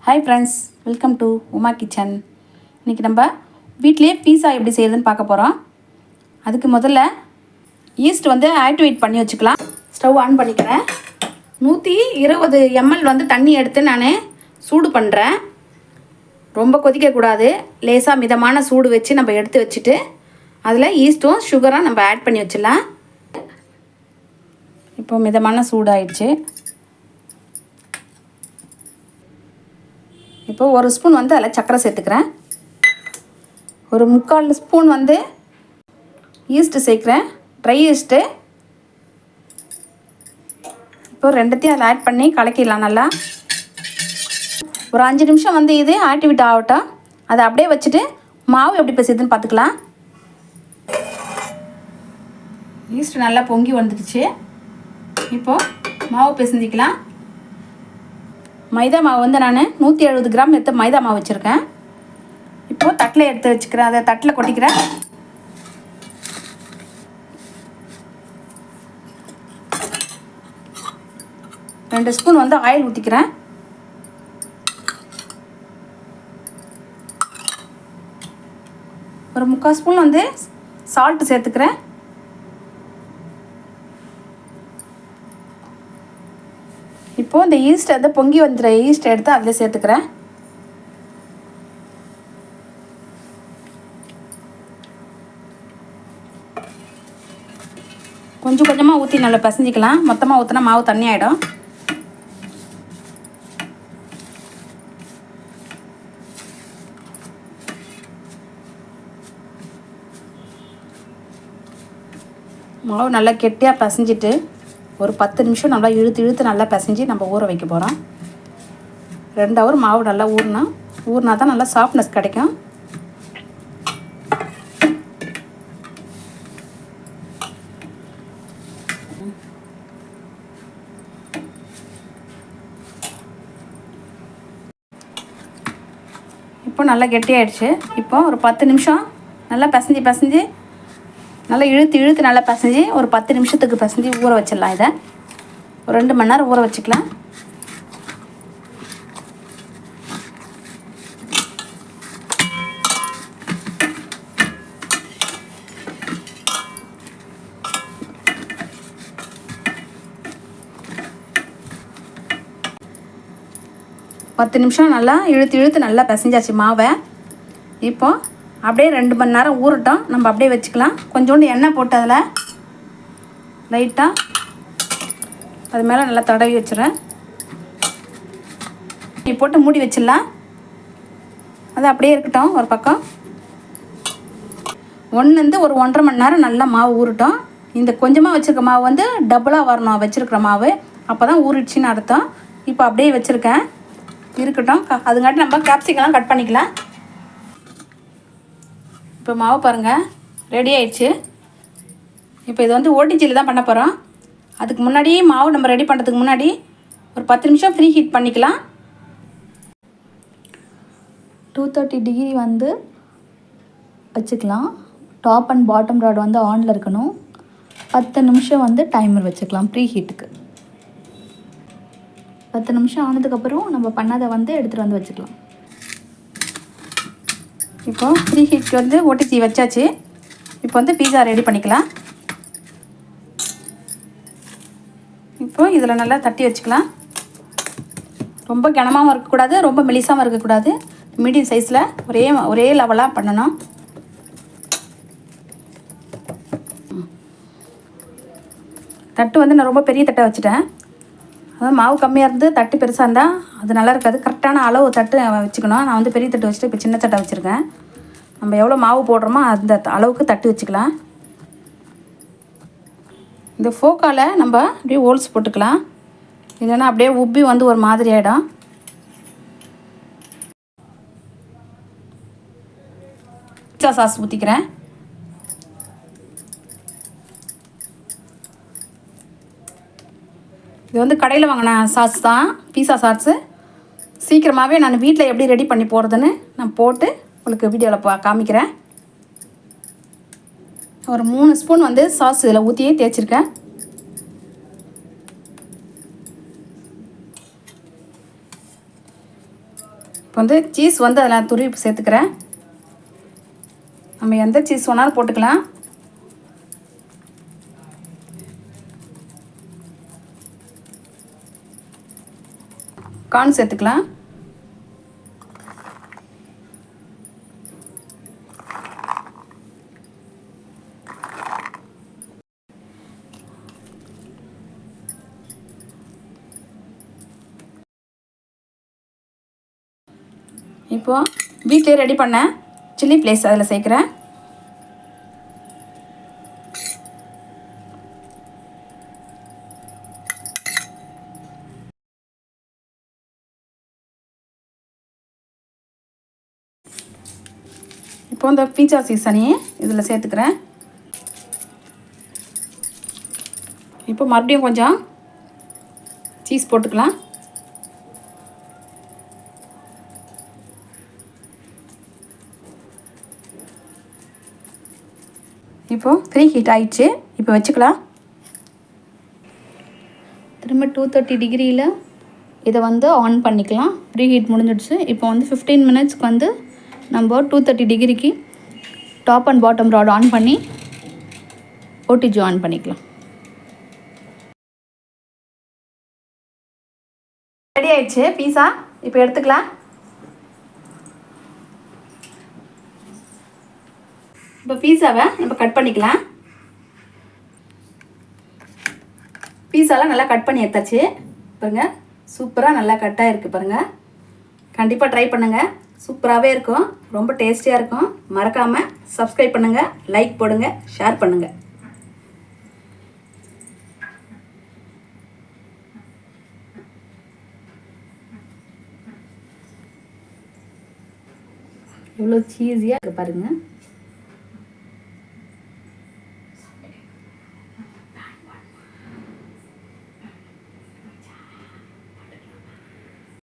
Hi friends, welcome to Uma kitchen. இன்றைக்கி நம்ம வீட்டிலே பீஸா எப்படி செய்யுதுன்னு பார்க்க போகிறோம். அதுக்கு முதல்ல ஈஸ்ட் ஆக்டிவேட் பண்ணி வச்சுக்கலாம். ஸ்டவ் ஆன் பண்ணிக்கிறேன். 120 ml தண்ணி எடுத்து நான் சூடு பண்ணுறேன். ரொம்ப கொதிக்கக்கூடாது. லேசாக மிதமான சூடு வச்சு நம்ம எடுத்து வச்சுட்டு அதில் ஈஸ்ட்டும் சுகரும் நம்ம ஆட் பண்ணி வச்சிடலாம். இப்போ மிதமான சூடாயிடுச்சு. இப்போ ஒரு ஸ்பூன் அதில் சர்க்கரை சேர்த்துக்கிறேன். ஒரு 3/4 ஸ்பூன் ஈஸ்ட்டு சேர்க்குறேன், ட்ரை ஈஸ்ட்டு. இப்போ ரெண்டுத்தையும் அதில் ஆட் பண்ணி கலக்கிடலாம். நல்லா ஒரு 5 நிமிஷம் இது ஆக்டிவேட் ஆகட்டும். அதை அப்படியே வச்சுட்டு மாவு எப்படி பிசையுதுன்னு பார்த்துக்கலாம். ஈஸ்ட்டு நல்லா பொங்கி வந்துடுச்சு. இப்போது மாவு பிசைஞ்சிக்கலாம். மைதா மாவு நான் 170 கிராம் எடுத்து மைதா மாவு வச்சுருக்கேன். இப்போது தட்டில் எடுத்து வச்சுக்கிறேன். அதை தட்டில் கொட்டிக்கிறேன். ரெண்டு ஸ்பூன் ஆயில் ஊற்றிக்கிறேன். ஒரு 3/4 ஸ்பூன் சால்ட்டு சேர்த்துக்கிறேன். இப்போது இந்த ஈஸ்ட் பொங்கி வந்துடுற ஈஸ்ட் எடுத்து அதில் சேர்த்துக்கிறேன். கொஞ்சம் கொஞ்சமாக ஊற்றி நல்லா பசஞ்சிக்கலாம். மொத்தமாக ஊற்றினா மாவு தண்ணி ஆகிடும். மாவு நல்லா கெட்டியாக பசைஞ்சிட்டு ஒரு 10 நிமிஷம் நல்லா இழுத்து நல்லா பிசைஞ்சு நம்ம ஊற வைக்க போகிறோம். 2 ஹவர் மாவு நல்லா ஊறினா தான் நல்லா சாஃப்ட்னஸ் கிடைக்கும். இப்போ நல்லா கெட்டியாயிடுச்சு. இப்போ ஒரு 10 நிமிஷம் நல்லா பிசைஞ்சு நல்லா இழுத்து நல்லா பிசைஞ்சு ஒரு 10 நிமிஷத்துக்கு பிசைஞ்சு ஊற வச்சிடலாம். இதை ஒரு 2 மணி நேரம் ஊற வச்சுக்கலாம். பத்து நிமிஷம் நல்லா இழுத்து நல்லா பிசைஞ்சாச்சு மாவை. இப்போ அப்படியே 2 மணி நேரம் ஊறட்டும். நம்ம அப்படியே வச்சுக்கலாம். கொஞ்சோண்டு எண்ணெய் போட்டு அதில் லைட்டாக அது மேலே நல்லா தடவி வச்சுறேன். போட்டு மூடி வச்சிடலாம். அது அப்படியே இருக்கட்டும். ஒரு பக்கம் ஒரு 1.5 மணி நேரம் நல்லா மாவு ஊறட்டும். இந்த கொஞ்சமாக வச்சுருக்க மாவு டபுளாக வரணும் வச்சுருக்கிற மாவு. அப்போ தான் ஊறிடுச்சின்னு அர்த்தம். இப்போ அப்படியே வச்சுருக்கேன், இருக்கட்டும். அதுங்காட்டி நம்ம கேப்சிகம்லாம் கட் பண்ணிக்கலாம். இப்போ மாவு பாருங்கள், ரெடி ஆயிடுச்சு. இப்போ இது ஓடிஜியில் தான் பண்ண போகிறோம். அதுக்கு முன்னாடி மாவு நம்ம ரெடி பண்ணுறதுக்கு முன்னாடி ஒரு 10 நிமிஷம் ப்ரீ ஹீட் பண்ணிக்கலாம். 230 டிகிரி வச்சுக்கலாம். டாப் அண்ட் பாட்டம் ராட் ஆனில் இருக்கணும். 10 நிமிஷம் டைமர் வச்சுக்கலாம் ப்ரீ ஹீட்டுக்கு. 10 நிமிஷம் ஆனதுக்கப்புறம் நம்ம பண்ணதை எடுத்துகிட்டு வச்சுக்கலாம். இப்போ ப்ரீ ஹீட்க்கு ஓடிஜி வச்சாச்சு. இப்போ பீஸா ரெடி பண்ணிக்கலாம். இப்போ இதில் நல்லா தட்டி வச்சுக்கலாம். ரொம்ப கனமாகவும் இருக்கக்கூடாது, ரொம்ப மெலிசாகவும் இருக்கக்கூடாது. மீடியம் சைஸில் ஒரே லெவலாக பண்ணணும். தட்டு நான் ரொம்ப பெரிய தட்டை வச்சுட்டேன். அதாவது மாவு கம்மியாக இருந்து தட்டு பெருசாக இருந்தால் அது நல்லா இருக்காது. கரெக்டான அளவு தட்டு வச்சுக்கணும். நான் பெரிய தட்டு வச்சுட்டு இப்போ சின்ன தட்டை வச்சுருக்கேன். நம்ம எவ்வளோ மாவு போடுறோமோ அந்த அளவுக்கு தட்டு வச்சுக்கலாம். இந்த ஃபோக்கால் நம்ம அப்படியே ஹோல்ஸ் போட்டுக்கலாம். இல்லைன்னா அப்படியே உப்பி ஒரு மாதிரி ஆகிடும். பீஸா சாஸ் ஊற்றிக்கிறேன். இது கடையில் வாங்கின சாஸ் தான், பீஸா சாஸு. சீக்கிரமாகவே நான் வீட்டில் எப்படி ரெடி பண்ணி போடுறதுன்னு நான் போட்டு உங்களுக்கு வீடியோவில் காமிக்கிறேன். ஒரு 3 ஸ்பூன் சாஸ் இதில் ஊற்றியே தேய்ச்சிருக்கேன். இப்போ வந்து சீஸ் வந்து அதில் துருவி சேர்த்துக்கிறேன். நம்ம எந்த சீஸ் வேணாலும் போட்டுக்கலாம். கார்ன் சேர்த்துக்கலாம். இப்போது வீட்டிலே ரெடி பண்ண சில்லி ஃப்ளேக்ஸ் அதில் சேர்க்குறேன். இப்போ இந்த பீட்சா சீசனையும் இதில் சேர்த்துக்கிறேன். இப்போ மறுபடியும் கொஞ்சம் சீஸ் போட்டுக்கலாம். இப்போது ப்ரீ ஹீட் ஆயிடுச்சு. இப்போ வச்சுக்கலாம். திரும்ப 230 டிகிரியில் இதை வந்து ஆன் பண்ணிக்கலாம். ப்ரீ ஹீட் முடிஞ்சிடுச்சு. இப்போ வந்து 15 மினிட்ஸ்க்கு வந்து நம்ம 230 டிகிரிக்கு top and bottom rod on பண்ணி ஓடிஜி ஆன் பண்ணிக்கலாம். ரெடி ஆயிடுச்சு பீஸா. இப்போ எடுத்துக்கலாம். இப்போ பீஸாவை நம்ம கட் பண்ணிக்கலாம். பீஸாலாம் நல்லா கட் பண்ணி எடுத்தாச்சு பாருங்கள். சூப்பராக நல்லா கட்டாக இருக்குது பாருங்கள். கண்டிப்பாக ட்ரை பண்ணுங்கள். சூப்பராகவே இருக்கும். ரொம்ப டேஸ்டியாக இருக்கும். மறக்காமல் சப்ஸ்கிரைப் பண்ணுங்கள், லைக் போடுங்க, ஷேர் பண்ணுங்கள். எவ்வளோ சீஸியாக இருக்குது பாருங்கள்.